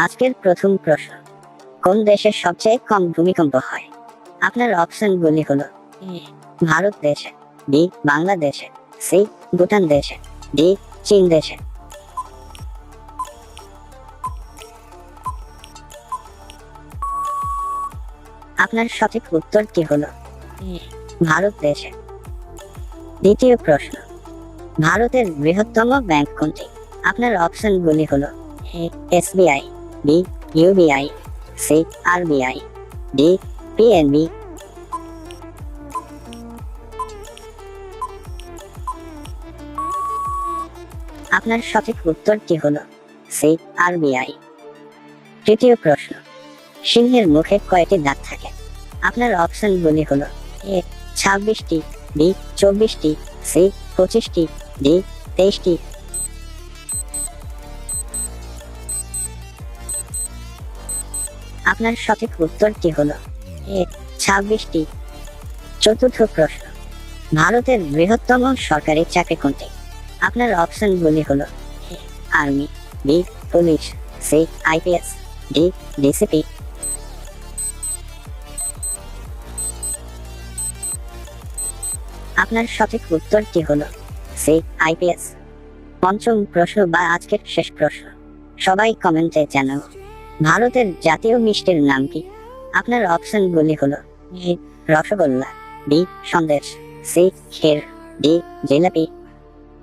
আজকের প্রথম প্রশ্ন, কোন দেশে সবচেয়ে কম ভূমিকম্প হয়? আপনার অপশনগুলি হলো এ ভারত দেশে, বি বাংলাদেশে, সি ভুটান দেশে, ডি চীন দেশে। আপনার সঠিক উত্তরটি হলো এ ভারত দেশে। দ্বিতীয় প্রশ্ন, ভারতের বৃহত্তম ব্যাংক কোনটি? আপনার অপশনগুলি হলো A SBI, B UBI, C RBI, D PNB. আপনার সঠিক উত্তরটি হলো সি আরবিআই। তৃতীয় প্রশ্ন, সিংহের মুখে কয়টি দাঁত থাকে? আপনার অপশনগুলি হলো এ 26টি, বি 24টি, সি 25টি, ডি 23টি। আপনার সঠিক উত্তরটি হলো এ 26টি। চতুর্থ প্রশ্ন, ভারতের বৃহত্তম সরকারি চাকরি কোনটি? আপনার অপশনগুলি হলো A army, B police, C IPS, D DCP. আপনার সঠিক উত্তরটি হলো সি আইপিএস। পঞ্চম প্রশ্ন বা আজকের শেষ প্রশ্ন, সবাই কমেন্টে জানাও ভারতের জাতীয় মিষ্টির নাম কি? আপনার অপশনগুলি হলো এ রসগোল্লা, বি সন্দেশ, সি ক্ষীর, ডি জিলাপি।